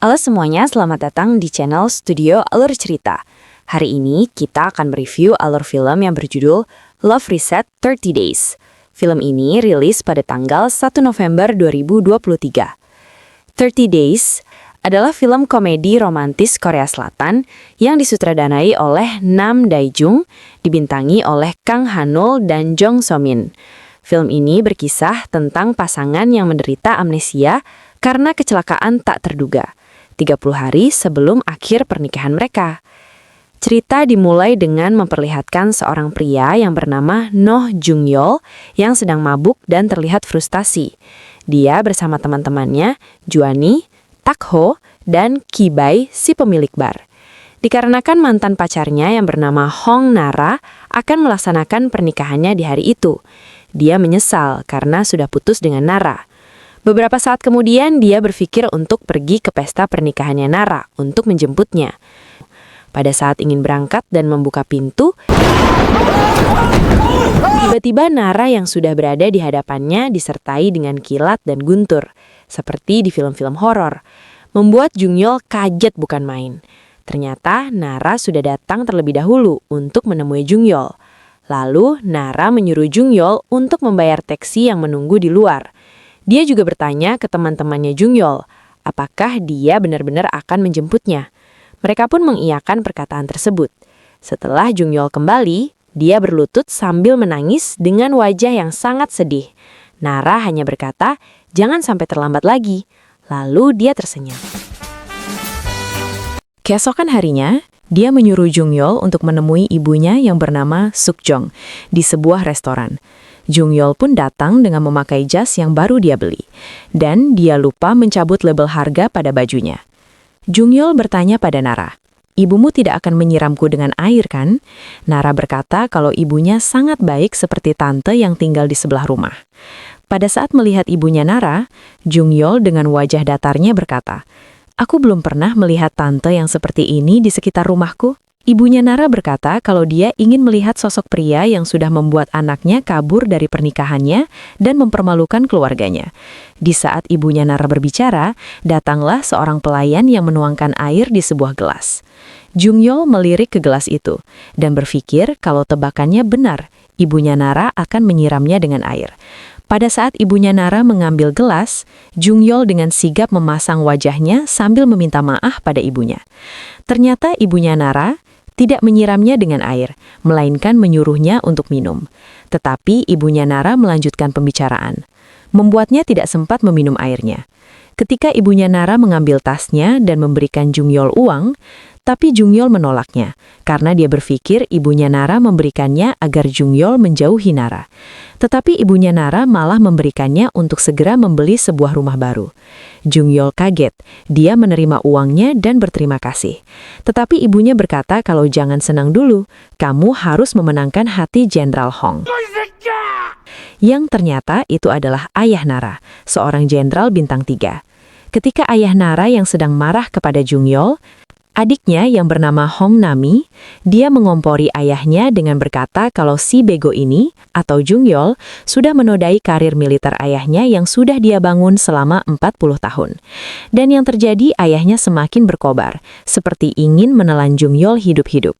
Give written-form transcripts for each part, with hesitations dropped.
Halo semuanya, selamat datang di channel Studio Alur Cerita. Hari ini kita akan mereview alur film yang berjudul Love Reset 30 Days. Film ini rilis pada tanggal 1 November 2023. 30 Days adalah film komedi romantis Korea Selatan yang disutradanai oleh Nam Dae-jung, dibintangi oleh Kang Han-ul dan Jong So-min. Film ini berkisah tentang pasangan yang menderita amnesia karena kecelakaan tak terduga 30 hari sebelum akhir pernikahan mereka. Cerita dimulai dengan memperlihatkan seorang pria yang bernama Noh Jung-yeol yang sedang mabuk dan terlihat frustasi. Dia bersama teman-temannya, Juani, Tak-ho, dan Ki-bae, si pemilik bar. Dikarenakan mantan pacarnya yang bernama Hong Nara akan melaksanakan pernikahannya di hari itu. Dia menyesal karena sudah putus dengan Nara. Beberapa saat kemudian dia berpikir untuk pergi ke pesta pernikahannya Nara untuk menjemputnya. Pada saat ingin berangkat dan membuka pintu, tiba-tiba Nara yang sudah berada di hadapannya disertai dengan kilat dan guntur, seperti di film-film horor, membuat Jung-yeol kaget bukan main. Ternyata Nara sudah datang terlebih dahulu untuk menemui Jung-yeol. Lalu Nara menyuruh Jung-yeol untuk membayar taksi yang menunggu di luar. Dia juga bertanya ke teman-temannya Jung-yeol, apakah dia benar-benar akan menjemputnya. Mereka pun mengiyakan perkataan tersebut. Setelah Jung-yeol kembali, dia berlutut sambil menangis dengan wajah yang sangat sedih. Nara hanya berkata, jangan sampai terlambat lagi. Lalu dia tersenyum. Keesokan harinya, dia menyuruh Jung-yeol untuk menemui ibunya yang bernama Suk-jong di sebuah restoran. Jung-yeol pun datang dengan memakai jas yang baru dia beli. Dan dia lupa mencabut label harga pada bajunya. Jung-yeol bertanya pada Nara, ibumu tidak akan menyiramku dengan air kan? Nara berkata kalau ibunya sangat baik seperti tante yang tinggal di sebelah rumah. Pada saat melihat ibunya Nara, Jung-yeol dengan wajah datarnya berkata, aku belum pernah melihat tante yang seperti ini di sekitar rumahku. Ibunya Nara berkata kalau dia ingin melihat sosok pria yang sudah membuat anaknya kabur dari pernikahannya dan mempermalukan keluarganya. Di saat ibunya Nara berbicara, datanglah seorang pelayan yang menuangkan air di sebuah gelas. Jung-yeol melirik ke gelas itu dan berpikir kalau tebakannya benar, ibunya Nara akan menyiramnya dengan air. Pada saat ibunya Nara mengambil gelas, Jung-yeol dengan sigap memasang wajahnya sambil meminta maaf pada ibunya. Ternyata ibunya Nara tidak menyiramnya dengan air, melainkan menyuruhnya untuk minum. Tetapi ibunya Nara melanjutkan pembicaraan, membuatnya tidak sempat meminum airnya. Ketika ibunya Nara mengambil tasnya dan memberikan Jung-yeol uang, tapi Jung-yeol menolaknya, karena dia berpikir ibunya Nara memberikannya agar Jung-yeol menjauhi Nara. Tetapi ibunya Nara malah memberikannya untuk segera membeli sebuah rumah baru. Jung-yeol kaget, dia menerima uangnya dan berterima kasih. Tetapi ibunya berkata kalau jangan senang dulu, kamu harus memenangkan hati Jenderal Hong. Yang ternyata itu adalah ayah Nara, seorang jenderal bintang 3. Ketika ayah Nara yang sedang marah kepada Jung-yeol, adiknya yang bernama Hong Nami, dia mengompori ayahnya dengan berkata kalau si bego ini, atau Jung-yeol, sudah menodai karir militer ayahnya yang sudah dia bangun selama 40 tahun. Dan yang terjadi ayahnya semakin berkobar, seperti ingin menelan Jung-yeol hidup-hidup.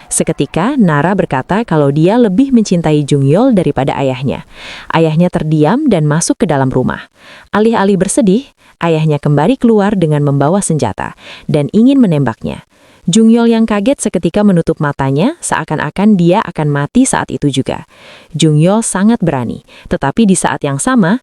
Seketika, Nara berkata kalau dia lebih mencintai Jung-yeol daripada ayahnya. Ayahnya terdiam dan masuk ke dalam rumah. Alih-alih bersedih, ayahnya kembali keluar dengan membawa senjata dan ingin menembaknya. Jung-yeol yang kaget seketika menutup matanya seakan-akan dia akan mati saat itu juga. Jung-yeol sangat berani, tetapi di saat yang sama,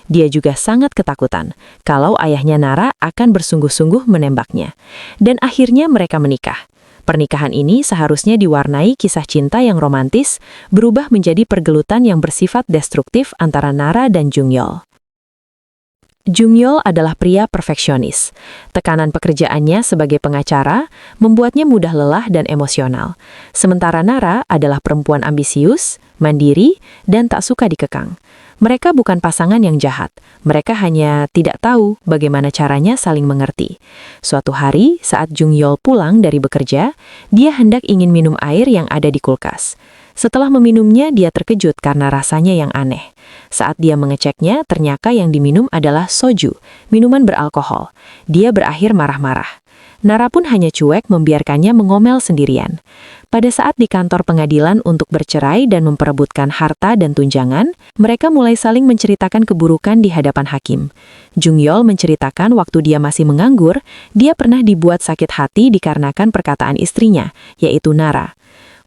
dia juga sangat ketakutan kalau ayahnya Nara akan bersungguh-sungguh menembaknya. Dan akhirnya mereka menikah. Pernikahan ini seharusnya diwarnai kisah cinta yang romantis, berubah menjadi pergelutan yang bersifat destruktif antara Nara dan Jung-yeol. Jung-yeol adalah pria perfeksionis. Tekanan pekerjaannya sebagai pengacara membuatnya mudah lelah dan emosional. Sementara Nara adalah perempuan ambisius, mandiri, dan tak suka dikekang. Mereka bukan pasangan yang jahat, mereka hanya tidak tahu bagaimana caranya saling mengerti. Suatu hari, saat Jung-yeol pulang dari bekerja, dia hendak ingin minum air yang ada di kulkas. Setelah meminumnya, dia terkejut karena rasanya yang aneh. Saat dia mengeceknya, ternyata yang diminum adalah soju, minuman beralkohol. Dia berakhir marah-marah. Nara pun hanya cuek membiarkannya mengomel sendirian. Pada saat di kantor pengadilan untuk bercerai dan memperebutkan harta dan tunjangan, mereka mulai saling menceritakan keburukan di hadapan hakim. Jungyol menceritakan waktu dia masih menganggur, dia pernah dibuat sakit hati dikarenakan perkataan istrinya, yaitu Nara.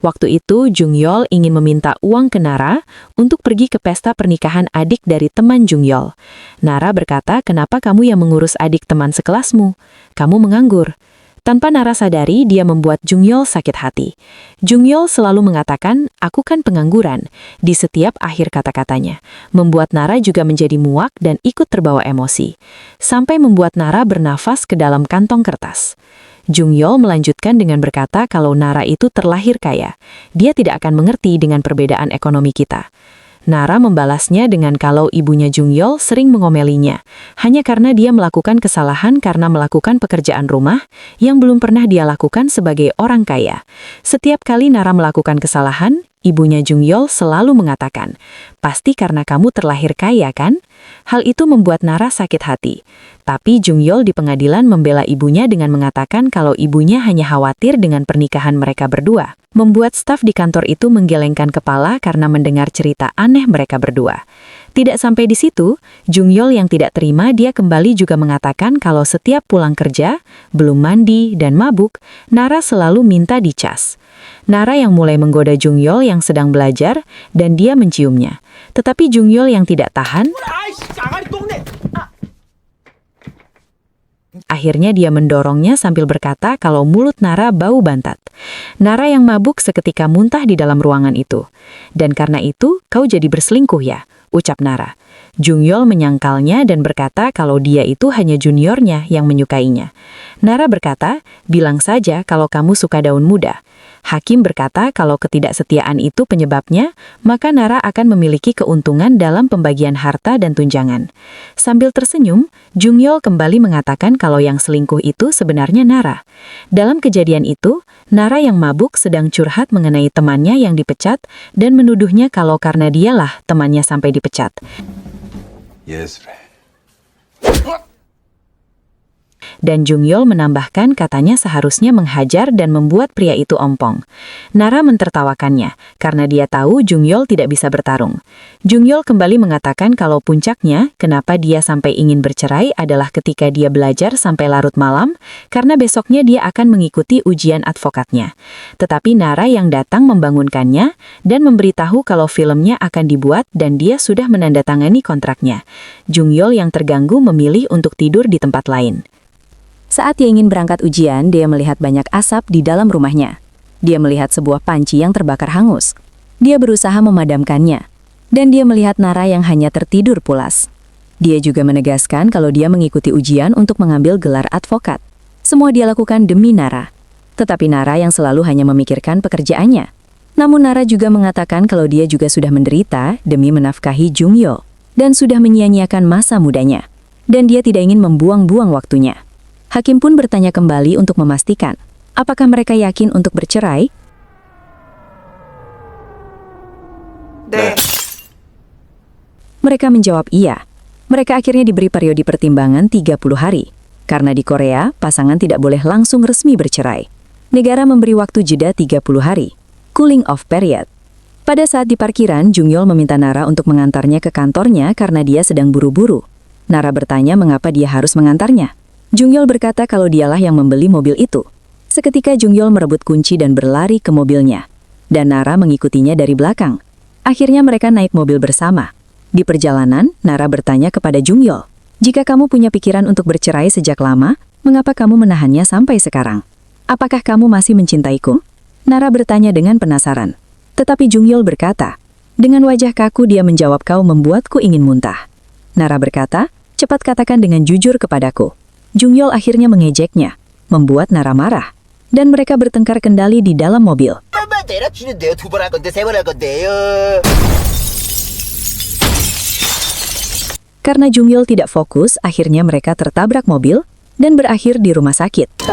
Waktu itu, Jungyol ingin meminta uang ke Nara untuk pergi ke pesta pernikahan adik dari teman Jungyol. Nara berkata, "Kenapa kamu yang mengurus adik teman sekelasmu? Kamu menganggur." Tanpa Nara sadari, dia membuat Jungyol sakit hati. Jungyol selalu mengatakan, "Aku kan pengangguran," di setiap akhir kata-katanya, membuat Nara juga menjadi muak dan ikut terbawa emosi, sampai membuat Nara bernafas ke dalam kantong kertas. Jungyol melanjutkan dengan berkata kalau Nara itu terlahir kaya. Dia tidak akan mengerti dengan perbedaan ekonomi kita. Nara membalasnya dengan kalau ibunya Jungyol sering mengomelinya, hanya karena dia melakukan kesalahan karena melakukan pekerjaan rumah yang belum pernah dia lakukan sebagai orang kaya. Setiap kali Nara melakukan kesalahan, ibunya Jungyol selalu mengatakan, "Pasti karena kamu terlahir kaya, kan?" Hal itu membuat Nara sakit hati. Tapi Jungyol di pengadilan membela ibunya dengan mengatakan kalau ibunya hanya khawatir dengan pernikahan mereka berdua, membuat staf di kantor itu menggelengkan kepala karena mendengar cerita aneh mereka berdua. Tidak sampai di situ, Jungyol yang tidak terima dia kembali juga mengatakan kalau setiap pulang kerja, belum mandi dan mabuk, Nara selalu minta dicas. Nara yang mulai menggoda Jungyol yang sedang belajar dan dia menciumnya. Tetapi Jungyol yang tidak tahan, akhirnya dia mendorongnya sambil berkata kalau mulut Nara bau bantat. Nara yang mabuk seketika muntah di dalam ruangan itu. "Dan karena itu, kau jadi berselingkuh ya?" ucap Nara. Jungyol menyangkalnya dan berkata kalau dia itu hanya juniornya yang menyukainya. Nara berkata, "Bilang saja kalau kamu suka daun muda." Hakim berkata kalau ketidaksetiaan itu penyebabnya, maka Nara akan memiliki keuntungan dalam pembagian harta dan tunjangan. Sambil tersenyum, Jungyol kembali mengatakan kalau yang selingkuh itu sebenarnya Nara. Dalam kejadian itu, Nara yang mabuk sedang curhat mengenai temannya yang dipecat dan menuduhnya kalau karena dialah temannya sampai dipecat. Yes. Dan Jungyol menambahkan katanya seharusnya menghajar dan membuat pria itu ompong. Nara mentertawakannya, karena dia tahu Jungyol tidak bisa bertarung. Jungyol kembali mengatakan kalau puncaknya, kenapa dia sampai ingin bercerai adalah ketika dia belajar sampai larut malam, karena besoknya dia akan mengikuti ujian advokatnya. Tetapi Nara yang datang membangunkannya, dan memberitahu kalau filmnya akan dibuat dan dia sudah menandatangani kontraknya. Jungyol yang terganggu memilih untuk tidur di tempat lain. Saat dia ingin berangkat ujian, dia melihat banyak asap di dalam rumahnya. Dia melihat sebuah panci yang terbakar hangus. Dia berusaha memadamkannya. Dan dia melihat Nara yang hanya tertidur pulas. Dia juga menegaskan kalau dia mengikuti ujian untuk mengambil gelar advokat. Semua dia lakukan demi Nara. Tetapi Nara yang selalu hanya memikirkan pekerjaannya. Namun Nara juga mengatakan kalau dia juga sudah menderita demi menafkahi Jungyol. Dan sudah menyia-nyiakan masa mudanya. Dan dia tidak ingin membuang-buang waktunya. Hakim pun bertanya kembali untuk memastikan, apakah mereka yakin untuk bercerai? Mereka menjawab iya. Mereka akhirnya diberi periode pertimbangan 30 hari. Karena di Korea, pasangan tidak boleh langsung resmi bercerai. Negara memberi waktu jeda 30 hari. Cooling off period. Pada saat di parkiran, Jungyol meminta Nara untuk mengantarnya ke kantornya karena dia sedang buru-buru. Nara bertanya mengapa dia harus mengantarnya. Jungyol berkata kalau dialah yang membeli mobil itu. Seketika Jungyol merebut kunci dan berlari ke mobilnya. Dan Nara mengikutinya dari belakang. Akhirnya mereka naik mobil bersama. Di perjalanan, Nara bertanya kepada Jungyol, "Jika kamu punya pikiran untuk bercerai sejak lama, mengapa kamu menahannya sampai sekarang? Apakah kamu masih mencintaiku?" Nara bertanya dengan penasaran. Tetapi Jungyol berkata, dengan wajah kaku dia menjawab, "Kau membuatku ingin muntah." Nara berkata, "Cepat katakan dengan jujur kepadaku." Jungyol akhirnya mengejeknya, membuat Nara marah, dan mereka bertengkar kendali di dalam mobil. Karena Jungyol tidak fokus, akhirnya mereka tertabrak mobil dan berakhir di rumah sakit.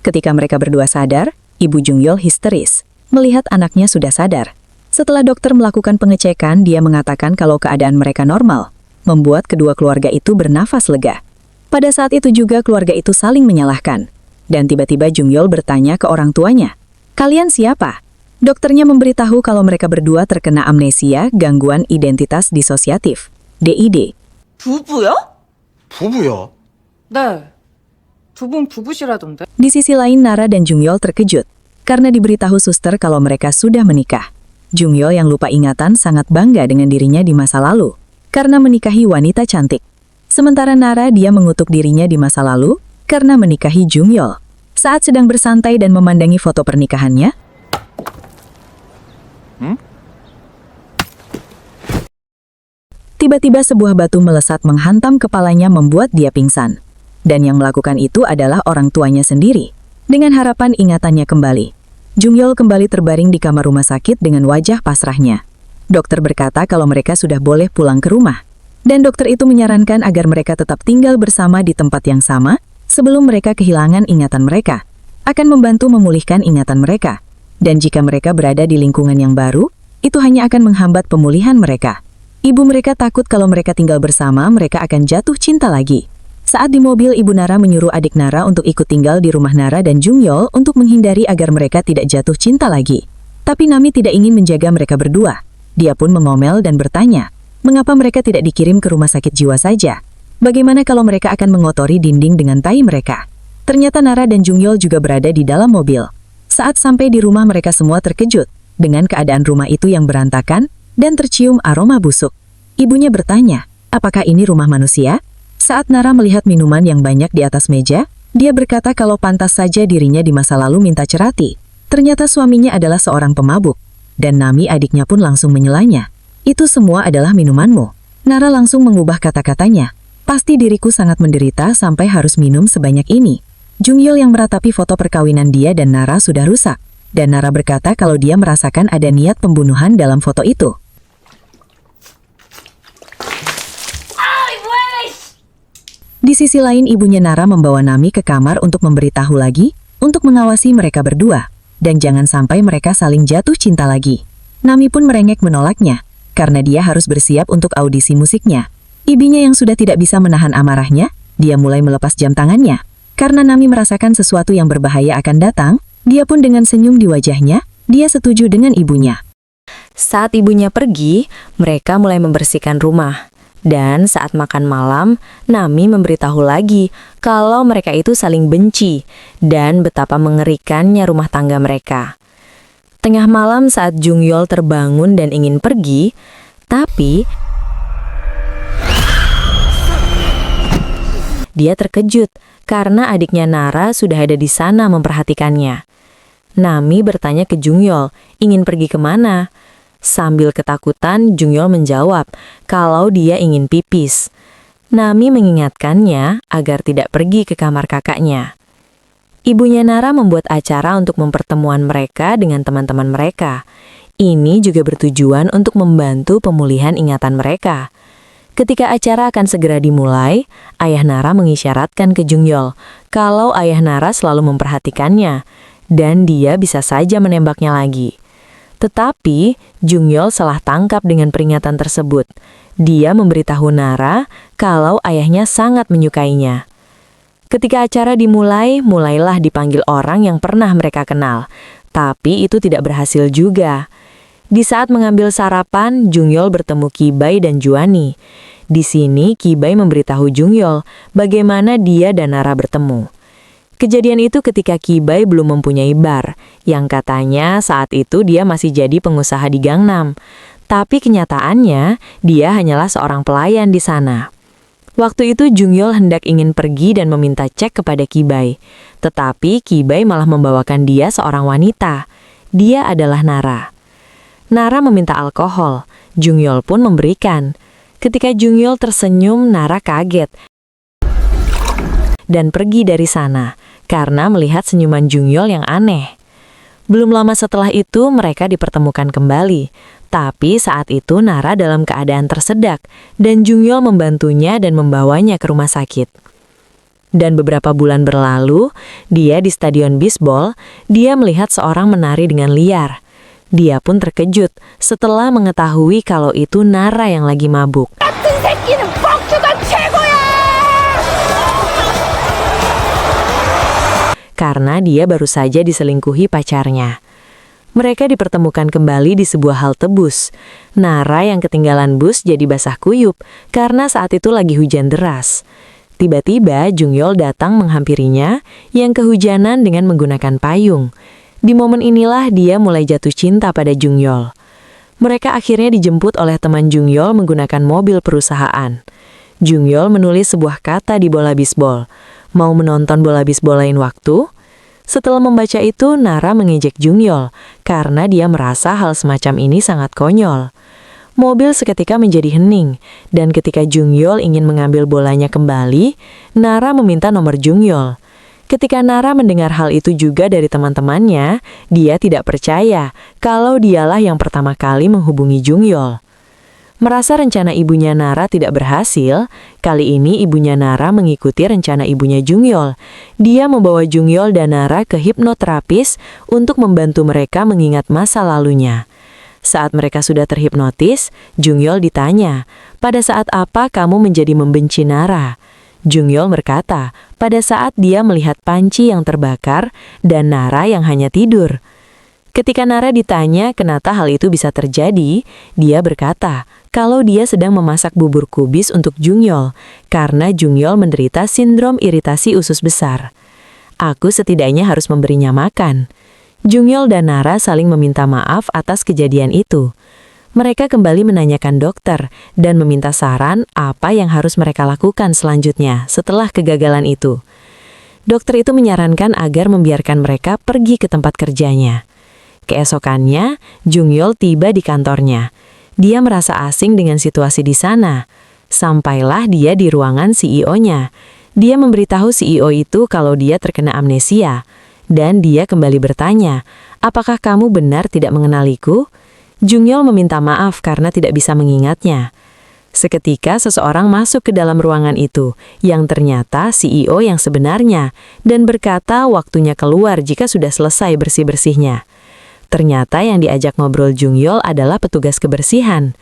Ketika mereka berdua sadar, Ibu Jungyol histeris melihat anaknya sudah sadar. Setelah dokter melakukan pengecekan, dia mengatakan kalau keadaan mereka normal, membuat kedua keluarga itu bernafas lega. Pada saat itu juga keluarga itu saling menyalahkan. Dan tiba-tiba Jungyol bertanya ke orang tuanya, "Kalian siapa?" Dokternya memberitahu kalau mereka berdua terkena amnesia, gangguan identitas disosiatif, DID. 부부요? 부부요? 네. 두 분 부부시라던데. Di sisi lain, Nara dan Jungyol terkejut karena diberitahu suster kalau mereka sudah menikah. Jungyol yang lupa ingatan sangat bangga dengan dirinya di masa lalu karena menikahi wanita cantik. Sementara Nara, dia mengutuk dirinya di masa lalu karena menikahi Jungyol. Saat sedang bersantai dan memandangi foto pernikahannya, tiba-tiba sebuah batu melesat menghantam kepalanya membuat dia pingsan. Dan yang melakukan itu adalah orang tuanya sendiri. Dengan harapan ingatannya kembali, Jungyol kembali terbaring di kamar rumah sakit dengan wajah pasrahnya. Dokter berkata kalau mereka sudah boleh pulang ke rumah. Dan dokter itu menyarankan agar mereka tetap tinggal bersama di tempat yang sama sebelum mereka kehilangan ingatan mereka. Akan membantu memulihkan ingatan mereka. Dan jika mereka berada di lingkungan yang baru, itu hanya akan menghambat pemulihan mereka. Ibu mereka takut kalau mereka tinggal bersama, mereka akan jatuh cinta lagi. Saat di mobil, Ibu Nara menyuruh adik Nara untuk ikut tinggal di rumah Nara dan Jungyol untuk menghindari agar mereka tidak jatuh cinta lagi. Tapi Nami tidak ingin menjaga mereka berdua. Dia pun mengomel dan bertanya, mengapa mereka tidak dikirim ke rumah sakit jiwa saja? Bagaimana kalau mereka akan mengotori dinding dengan tai mereka? Ternyata Nara dan Jungyol juga berada di dalam mobil. Saat sampai di rumah, mereka semua terkejut dengan keadaan rumah itu yang berantakan dan tercium aroma busuk. Ibunya bertanya, apakah ini rumah manusia? Saat Nara melihat minuman yang banyak di atas meja, dia berkata kalau pantas saja dirinya di masa lalu minta cerati. Ternyata suaminya adalah seorang pemabuk. Dan Nami, adiknya, pun langsung menyelanya. Itu semua adalah minumanmu. Nara langsung mengubah kata-katanya. Pasti diriku sangat menderita sampai harus minum sebanyak ini. Jungyol yang meratapi foto perkawinan dia dan Nara sudah rusak. Dan Nara berkata kalau dia merasakan ada niat pembunuhan dalam foto itu. Di sisi lain, ibunya Nara membawa Nami ke kamar untuk memberitahu lagi, untuk mengawasi mereka berdua, dan jangan sampai mereka saling jatuh cinta lagi. Nami pun merengek menolaknya, karena dia harus bersiap untuk audisi musiknya. Ibunya yang sudah tidak bisa menahan amarahnya, dia mulai melepas jam tangannya. Karena Nami merasakan sesuatu yang berbahaya akan datang, dia pun dengan senyum di wajahnya, dia setuju dengan ibunya. Saat ibunya pergi, mereka mulai membersihkan rumah. Dan saat makan malam, Nami memberitahu lagi kalau mereka itu saling benci dan betapa mengerikannya rumah tangga mereka. Tengah malam saat Jungyol terbangun dan ingin pergi, tapi dia terkejut karena adiknya Nara sudah ada di sana memperhatikannya. Nami bertanya ke Jungyol, ingin pergi kemana? Sambil ketakutan, Jungyol menjawab kalau dia ingin pipis. Nami mengingatkannya agar tidak pergi ke kamar kakaknya. Ibunya Nara membuat acara untuk mempertemuan mereka dengan teman-teman mereka. Ini juga bertujuan untuk membantu pemulihan ingatan mereka. Ketika acara akan segera dimulai, ayah Nara mengisyaratkan ke Jungyol kalau ayah Nara selalu memperhatikannya, dan dia bisa saja menembaknya lagi. Tetapi, Jungyol salah tangkap dengan peringatan tersebut. Dia memberitahu Nara kalau ayahnya sangat menyukainya. Ketika acara dimulai, mulailah dipanggil orang yang pernah mereka kenal. Tapi itu tidak berhasil juga. Di saat mengambil sarapan, Jungyol bertemu Kibai dan Juani. Di sini, Kibai memberitahu Jungyol bagaimana dia dan Nara bertemu. Kejadian itu ketika Kibai belum mempunyai bar, yang katanya saat itu dia masih jadi pengusaha di Gangnam. Tapi kenyataannya, dia hanyalah seorang pelayan di sana. Waktu itu Jungyol hendak ingin pergi dan meminta cek kepada Kibai. Tetapi Kibai malah membawakan dia seorang wanita. Dia adalah Nara. Nara meminta alkohol, Jungyol pun memberikan. Ketika Jungyol tersenyum, Nara kaget dan pergi dari sana karena melihat senyuman Jungyol yang aneh. Belum lama setelah itu mereka dipertemukan kembali, tapi saat itu Nara dalam keadaan tersedak dan Jungyol membantunya dan membawanya ke rumah sakit. Dan beberapa bulan berlalu, dia di stadion bisbol, dia melihat seorang menari dengan liar. Dia pun terkejut setelah mengetahui kalau itu Nara yang lagi mabuk. Karena dia baru saja diselingkuhi pacarnya. Mereka dipertemukan kembali di sebuah halte bus. Nara yang ketinggalan bus jadi basah kuyup karena saat itu lagi hujan deras. Tiba-tiba Jungyol datang menghampirinya yang kehujanan dengan menggunakan payung. Di momen inilah dia mulai jatuh cinta pada Jungyol. Mereka akhirnya dijemput oleh teman Jungyol menggunakan mobil perusahaan. Jungyol menulis sebuah kata di bola bisbol. Mau menonton bola bisbol lain waktu? Setelah membaca itu, Nara mengejek Jungyol karena dia merasa hal semacam ini sangat konyol. Mobil seketika menjadi hening, dan ketika Jungyol ingin mengambil bolanya kembali, Nara meminta nomor Jungyol. Ketika Nara mendengar hal itu juga dari teman-temannya, dia tidak percaya kalau dialah yang pertama kali menghubungi Jungyol. Merasa rencana ibunya Nara tidak berhasil, kali ini ibunya Nara mengikuti rencana ibunya Jungyol. Dia membawa Jungyol dan Nara ke hipnoterapis untuk membantu mereka mengingat masa lalunya. Saat mereka sudah terhipnotis, Jungyol ditanya, "Pada saat apa kamu menjadi membenci Nara?" Jungyol berkata, pada saat dia melihat panci yang terbakar dan Nara yang hanya tidur. Ketika Nara ditanya kenapa hal itu bisa terjadi, dia berkata kalau dia sedang memasak bubur kubis untuk Jungyol, karena Jungyol menderita sindrom iritasi usus besar. Aku setidaknya harus memberinya makan. Jungyol dan Nara saling meminta maaf atas kejadian itu. Mereka kembali menanyakan dokter dan meminta saran apa yang harus mereka lakukan selanjutnya setelah kegagalan itu. Dokter itu menyarankan agar membiarkan mereka pergi ke tempat kerjanya. Keesokannya, Jungyol tiba di kantornya. Dia merasa asing dengan situasi di sana. Sampailah dia di ruangan CEO-nya. Dia memberitahu CEO itu kalau dia terkena amnesia. Dan dia kembali bertanya, apakah kamu benar tidak mengenaliku? Jungyol meminta maaf karena tidak bisa mengingatnya. Seketika seseorang masuk ke dalam ruangan itu, yang ternyata CEO yang sebenarnya, dan berkata waktunya keluar jika sudah selesai bersih-bersihnya. Ternyata yang diajak ngobrol Jungyol adalah petugas kebersihan.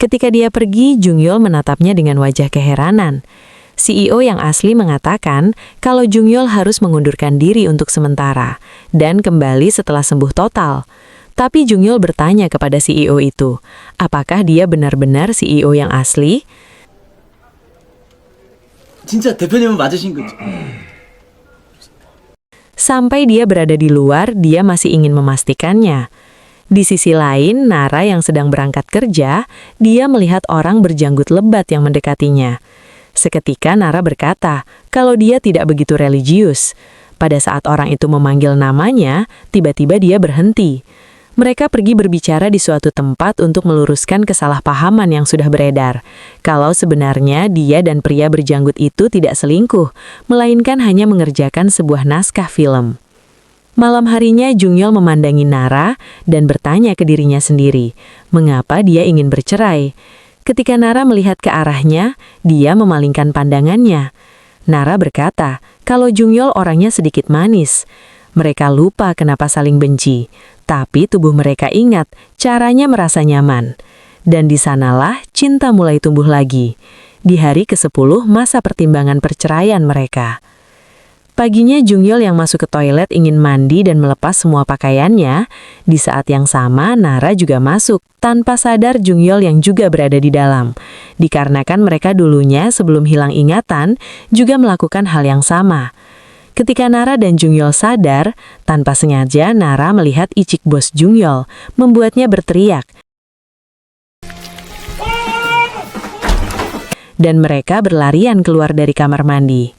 Ketika dia pergi, Jungyol menatapnya dengan wajah keheranan. CEO yang asli mengatakan kalau Jungyol harus mengundurkan diri untuk sementara dan kembali setelah sembuh total. Tapi Jungyol bertanya kepada CEO itu, apakah dia benar-benar CEO yang asli? 진짜 대표님은 맞으신 거죠? Sampai dia berada di luar, dia masih ingin memastikannya. Di sisi lain, Nara yang sedang berangkat kerja, dia melihat orang berjanggut lebat yang mendekatinya. Seketika Nara berkata kalau dia tidak begitu religius. Pada saat orang itu memanggil namanya, tiba-tiba dia berhenti. Mereka pergi berbicara di suatu tempat untuk meluruskan kesalahpahaman yang sudah beredar. Kalau sebenarnya dia dan pria berjanggut itu tidak selingkuh, melainkan hanya mengerjakan sebuah naskah film. Malam harinya Jungyol memandangi Nara dan bertanya ke dirinya sendiri, mengapa dia ingin bercerai. Ketika Nara melihat ke arahnya, dia memalingkan pandangannya. Nara berkata kalau Jungyol orangnya sedikit manis. Mereka lupa kenapa saling benci, tapi tubuh mereka ingat caranya merasa nyaman. Dan di sanalah cinta mulai tumbuh lagi. Di hari ke-10 masa pertimbangan perceraian mereka. Paginya Jungyol yang masuk ke toilet ingin mandi dan melepas semua pakaiannya. Di saat yang sama Nara juga masuk, tanpa sadar Jungyol yang juga berada di dalam. Dikarenakan mereka dulunya sebelum hilang ingatan, juga melakukan hal yang sama. Ketika Nara dan Jungyol sadar, tanpa sengaja Nara melihat icik bos Jungyol, membuatnya berteriak. Dan mereka berlarian keluar dari kamar mandi.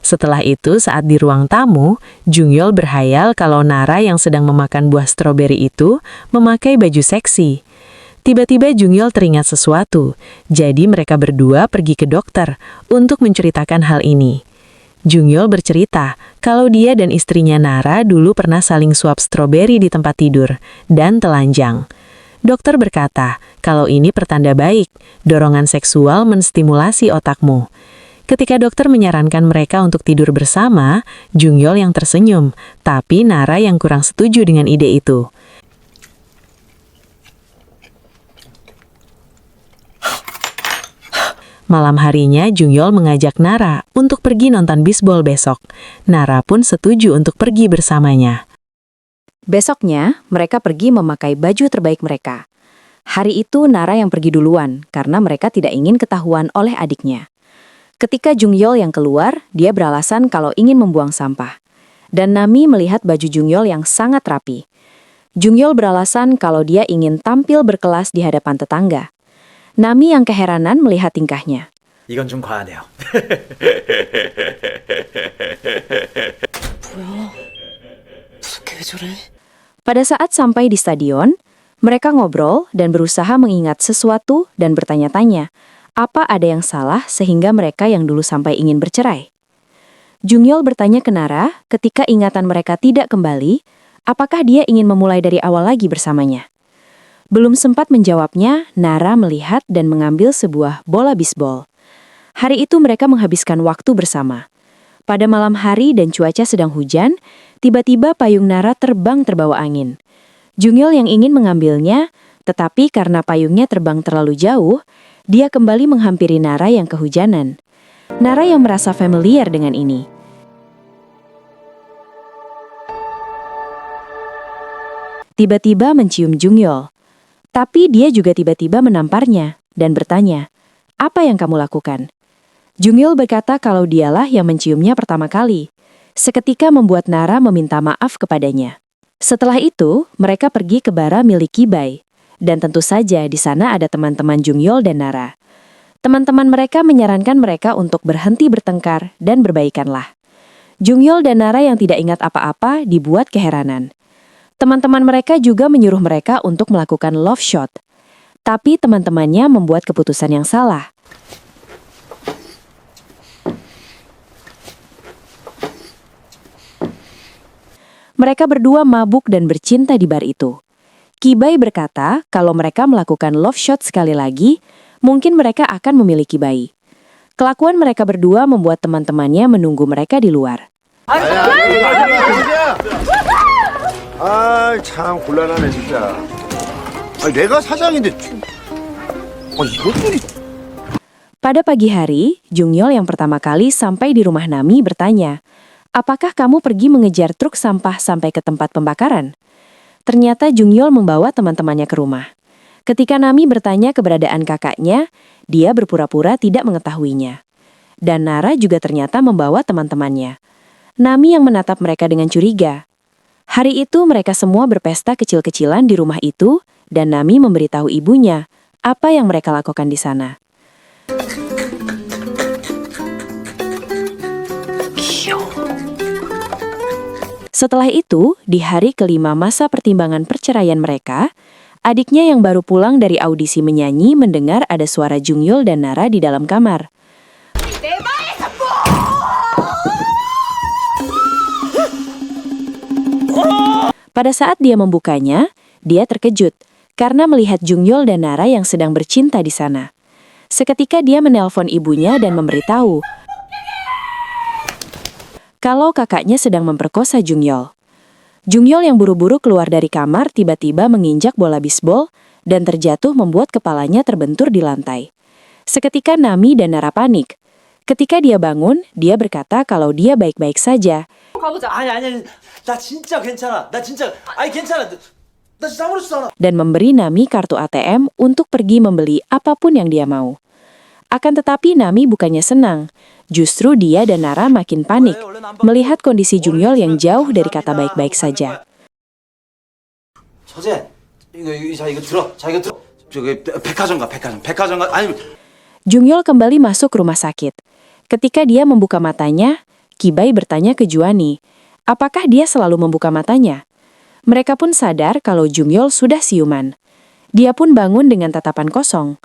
Setelah itu, saat di ruang tamu, Jungyol berhayal kalau Nara yang sedang memakan buah stroberi itu memakai baju seksi. Tiba-tiba Jungyol teringat sesuatu, jadi mereka berdua pergi ke dokter untuk menceritakan hal ini. Jungyol bercerita kalau dia dan istrinya Nara dulu pernah saling suap stroberi di tempat tidur dan telanjang. Dokter berkata kalau ini pertanda baik, dorongan seksual menstimulasi otakmu. Ketika dokter menyarankan mereka untuk tidur bersama, Jungyol yang tersenyum, tapi Nara yang kurang setuju dengan ide itu. Malam harinya, Jungyol mengajak Nara untuk pergi nonton bisbol besok. Nara pun setuju untuk pergi bersamanya. Besoknya, mereka pergi memakai baju terbaik mereka. Hari itu Nara yang pergi duluan karena mereka tidak ingin ketahuan oleh adiknya. Ketika Jungyol yang keluar, dia beralasan kalau ingin membuang sampah. Dan Nami melihat baju Jungyol yang sangat rapi. Jungyol beralasan kalau dia ingin tampil berkelas di hadapan tetangga. Nami yang keheranan melihat tingkahnya. 이건 좀 과하네요. Pada saat sampai di stadion, mereka ngobrol dan berusaha mengingat sesuatu dan bertanya-tanya, apa ada yang salah sehingga mereka yang dulu sampai ingin bercerai. Jungyol bertanya ke Nara ketika ingatan mereka tidak kembali, apakah dia ingin memulai dari awal lagi bersamanya. Belum sempat menjawabnya, Nara melihat dan mengambil sebuah bola bisbol. Hari itu mereka menghabiskan waktu bersama. Pada malam hari dan cuaca sedang hujan, tiba-tiba payung Nara terbang terbawa angin. Jungyol yang ingin mengambilnya, tetapi karena payungnya terbang terlalu jauh, dia kembali menghampiri Nara yang kehujanan. Nara yang merasa familiar dengan ini. Tiba-tiba mencium Jungyol. Tapi dia juga tiba-tiba menamparnya dan bertanya, apa yang kamu lakukan? Jungyol berkata kalau dialah yang menciumnya pertama kali. Seketika membuat Nara meminta maaf kepadanya. Setelah itu, mereka pergi ke bara milik Kibai. Dan tentu saja di sana ada teman-teman Jungyol dan Nara. Teman-teman mereka menyarankan mereka untuk berhenti bertengkar dan berbaikanlah. Jungyol dan Nara yang tidak ingat apa-apa dibuat keheranan. Teman-teman mereka juga menyuruh mereka untuk melakukan love shot. Tapi teman-temannya membuat keputusan yang salah. Mereka berdua mabuk dan bercinta di bar itu. Kibai berkata kalau mereka melakukan love shot sekali lagi, mungkin mereka akan memiliki bayi. Kelakuan mereka berdua membuat teman-temannya menunggu mereka di luar. 참 곤란하네 진짜. 내가 사장인데. 이것들이. Pada pagi hari, Jungyol yang pertama kali sampai di rumah Nami bertanya, apakah kamu pergi mengejar truk sampah sampai ke tempat pembakaran? Ternyata Jungyol membawa teman-temannya ke rumah. Ketika Nami bertanya keberadaan kakaknya, dia berpura-pura tidak mengetahuinya. Dan Nara juga ternyata membawa teman-temannya. Nami yang menatap mereka dengan curiga. Hari itu mereka semua berpesta kecil-kecilan di rumah itu, dan Nami memberitahu ibunya apa yang mereka lakukan di sana. Setelah itu, di hari kelima masa pertimbangan perceraian mereka, adiknya yang baru pulang dari audisi menyanyi mendengar ada suara Jungyol dan Nara di dalam kamar. Pada saat dia membukanya, dia terkejut karena melihat Jungyol dan Nara yang sedang bercinta di sana. Seketika dia menelpon ibunya dan memberitahu kalau kakaknya sedang memperkosa Jungyol. Jungyol yang buru-buru keluar dari kamar tiba-tiba menginjak bola bisbol dan terjatuh membuat kepalanya terbentur di lantai. Seketika Nami dan Nara panik. Ketika dia bangun, dia berkata kalau dia baik-baik saja. 아니. 나 진짜 괜찮아. 나 진짜. 괜찮아. 나 진짜 아무렇지도 않아. Dan memberi Nami kartu ATM untuk pergi membeli apapun yang dia mau. Akan tetapi Nami bukannya senang. Justru dia dan Nara makin panik melihat kondisi Jungyol yang jauh dari kata baik-baik saja. 서재, 이거 들어. 자, 이거 들어. 저기 백화점 가. 아니. Jungyol kembali masuk rumah sakit. Ketika dia membuka matanya, Kibai bertanya ke Juani, apakah dia selalu membuka matanya? Mereka pun sadar kalau Jungyol sudah siuman. Dia pun bangun dengan tatapan kosong.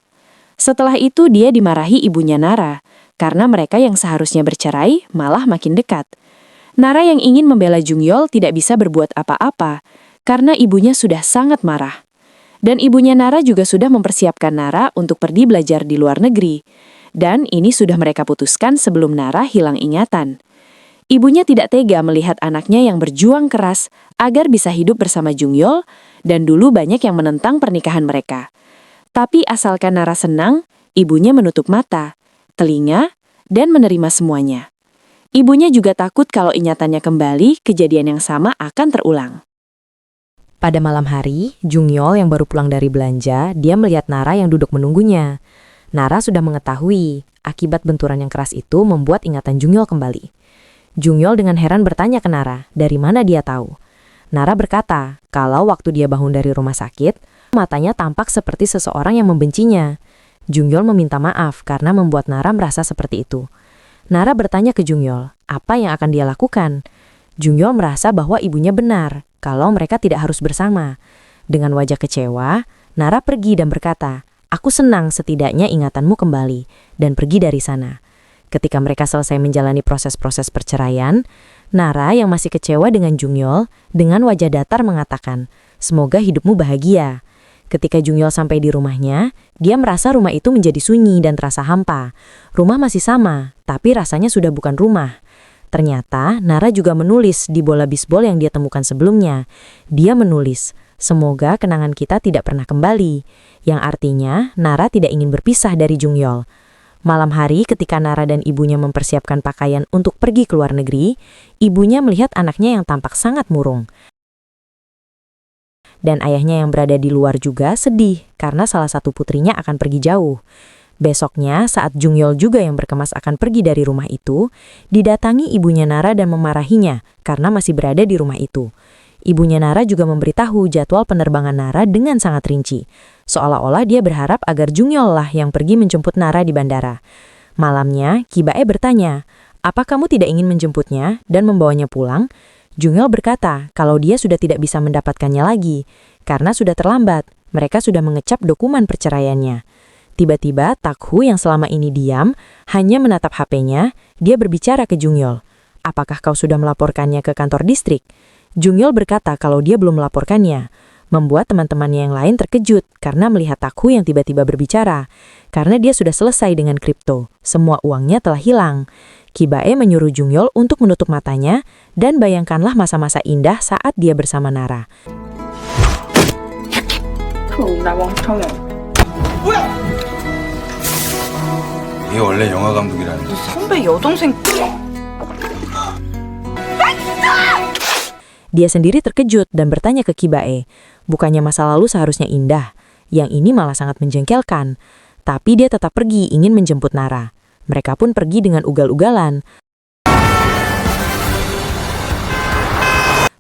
Setelah itu dia dimarahi ibunya Nara, karena mereka yang seharusnya bercerai malah makin dekat. Nara yang ingin membela Jungyol tidak bisa berbuat apa-apa, karena ibunya sudah sangat marah. Dan ibunya Nara juga sudah mempersiapkan Nara untuk pergi belajar di luar negeri. Dan ini sudah mereka putuskan sebelum Nara hilang ingatan. Ibunya tidak tega melihat anaknya yang berjuang keras agar bisa hidup bersama Jungyol, dan dulu banyak yang menentang pernikahan mereka. Tapi asalkan Nara senang, ibunya menutup mata, telinga, dan menerima semuanya. Ibunya juga takut kalau ingatannya kembali, kejadian yang sama akan terulang. Pada malam hari, Jungyol yang baru pulang dari belanja, dia melihat Nara yang duduk menunggunya. Nara sudah mengetahui, akibat benturan yang keras itu membuat ingatan Jungyol kembali. Jungyol dengan heran bertanya ke Nara, dari mana dia tahu. Nara berkata, kalau waktu dia bangun dari rumah sakit, matanya tampak seperti seseorang yang membencinya. Jungyol meminta maaf karena membuat Nara merasa seperti itu. Nara bertanya ke Jungyol, apa yang akan dia lakukan? Jungyol merasa bahwa ibunya benar, kalau mereka tidak harus bersama. Dengan wajah kecewa, Nara pergi dan berkata, aku senang setidaknya ingatanmu kembali, dan pergi dari sana. Ketika mereka selesai menjalani proses-proses perceraian, Nara yang masih kecewa dengan Jungyol, dengan wajah datar mengatakan, semoga hidupmu bahagia. Ketika Jungyol sampai di rumahnya, dia merasa rumah itu menjadi sunyi dan terasa hampa. Rumah masih sama, tapi rasanya sudah bukan rumah. Ternyata, Nara juga menulis di bola bisbol yang dia temukan sebelumnya. Dia menulis, semoga kenangan kita tidak pernah kembali. Yang artinya, Nara tidak ingin berpisah dari Jungyol. Malam hari ketika Nara dan ibunya mempersiapkan pakaian untuk pergi ke luar negeri, ibunya melihat anaknya yang tampak sangat murung. Dan ayahnya yang berada di luar juga sedih karena salah satu putrinya akan pergi jauh. Besoknya, saat Jungyol juga yang berkemas akan pergi dari rumah itu, didatangi ibunya Nara dan memarahinya karena masih berada di rumah itu. Ibunya Nara juga memberitahu jadwal penerbangan Nara dengan sangat rinci. Seolah-olah dia berharap agar Jungyol lah yang pergi menjemput Nara di bandara. Malamnya, Ki Bae bertanya, apa kamu tidak ingin menjemputnya dan membawanya pulang? Jungyol berkata kalau dia sudah tidak bisa mendapatkannya lagi, karena sudah terlambat, mereka sudah mengecap dokumen perceraiannya. Tiba-tiba, Takhu yang selama ini diam, hanya menatap HP-nya, dia berbicara ke Jungyol. Apakah kau sudah melaporkannya ke kantor distrik? Jungyol berkata kalau dia belum melaporkannya, membuat teman-temannya yang lain terkejut karena melihat Takhu yang tiba-tiba berbicara. Karena dia sudah selesai dengan kripto, semua uangnya telah hilang. Ki Bae menyuruh Jungyol untuk menutup matanya dan bayangkanlah masa-masa indah saat dia bersama Nara. 이게 원래 영화 감독이라는 거. 선배 여동생 Dia sendiri terkejut dan bertanya ke Ki Bae, bukannya masa lalu seharusnya indah, yang ini malah sangat menjengkelkan. Tapi dia tetap pergi ingin menjemput Nara. Mereka pun pergi dengan ugal-ugalan.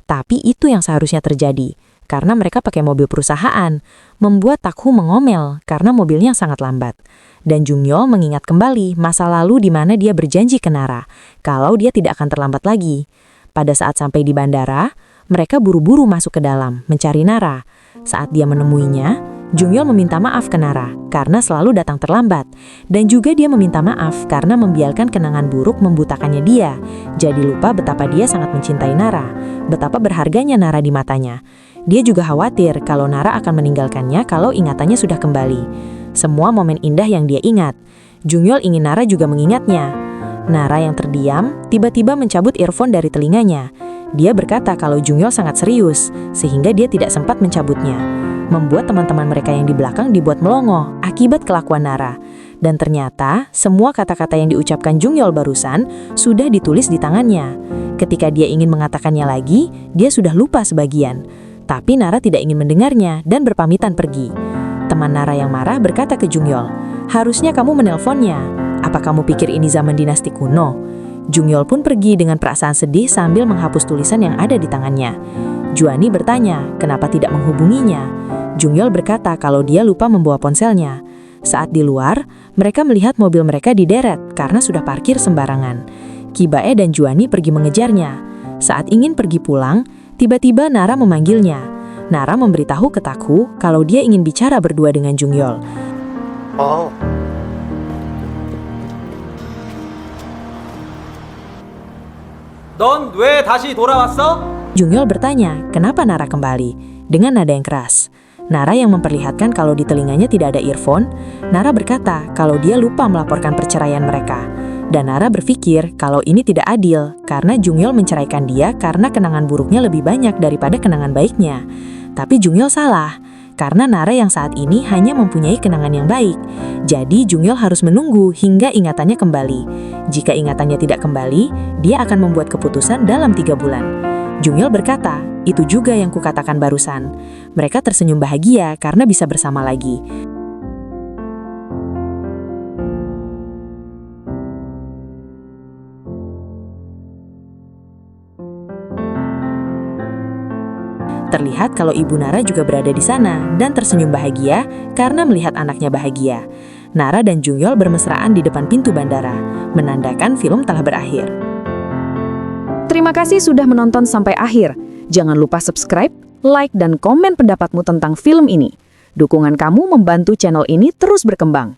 Tapi itu yang seharusnya terjadi, karena mereka pakai mobil perusahaan, membuat Takhu mengomel karena mobilnya sangat lambat. Dan Jungyol mengingat kembali masa lalu di mana dia berjanji ke Nara, kalau dia tidak akan terlambat lagi. Pada saat sampai di bandara, mereka buru-buru masuk ke dalam, mencari Nara. Saat dia menemuinya, Jungyol meminta maaf ke Nara karena selalu datang terlambat. Dan juga dia meminta maaf karena membiarkan kenangan buruk membutakannya dia. Jadi lupa betapa dia sangat mencintai Nara, betapa berharganya Nara di matanya. Dia juga khawatir kalau Nara akan meninggalkannya kalau ingatannya sudah kembali. Semua momen indah yang dia ingat. Jungyol ingin Nara juga mengingatnya. Nara yang terdiam, tiba-tiba mencabut earphone dari telinganya. Dia berkata kalau Jungyol sangat serius, sehingga dia tidak sempat mencabutnya. Membuat teman-teman mereka yang di belakang dibuat melongo akibat kelakuan Nara. Dan ternyata, semua kata-kata yang diucapkan Jungyol barusan sudah ditulis di tangannya. Ketika dia ingin mengatakannya lagi, dia sudah lupa sebagian. Tapi Nara tidak ingin mendengarnya dan berpamitan pergi. Teman Nara yang marah berkata ke Jungyol, harusnya kamu menelponnya. Apa kamu pikir ini zaman dinasti kuno? Jungyol pun pergi dengan perasaan sedih sambil menghapus tulisan yang ada di tangannya. Juani bertanya, kenapa tidak menghubunginya? Jungyol berkata kalau dia lupa membawa ponselnya. Saat di luar, mereka melihat mobil mereka dideret karena sudah parkir sembarangan. Ki Bae dan Juani pergi mengejarnya. Saat ingin pergi pulang, tiba-tiba Nara memanggilnya. Nara memberitahu ke Takhu kalau dia ingin bicara berdua dengan Jungyol. 넌 왜 다시 돌아왔어? Jungyol bertanya, kenapa Nara kembali? Dengan nada yang keras. Nara yang memperlihatkan kalau di telinganya tidak ada earphone. Nara berkata kalau dia lupa melaporkan perceraian mereka. Dan Nara berpikir kalau ini tidak adil, karena Jungyol menceraikan dia karena kenangan buruknya lebih banyak daripada kenangan baiknya. Tapi Jungyol salah, karena Nara yang saat ini hanya mempunyai kenangan yang baik. Jadi Jungyol harus menunggu hingga ingatannya kembali. Jika ingatannya tidak kembali, dia akan membuat keputusan dalam 3 bulan. Jungyol berkata, itu juga yang kukatakan barusan. Mereka tersenyum bahagia karena bisa bersama lagi. Terlihat kalau Ibu Nara juga berada di sana dan tersenyum bahagia karena melihat anaknya bahagia. Nara dan Jungyol bermesraan di depan pintu bandara, menandakan film telah berakhir. Terima kasih sudah menonton sampai akhir. Jangan lupa subscribe, like, dan komen pendapatmu tentang film ini. Dukungan kamu membantu channel ini terus berkembang.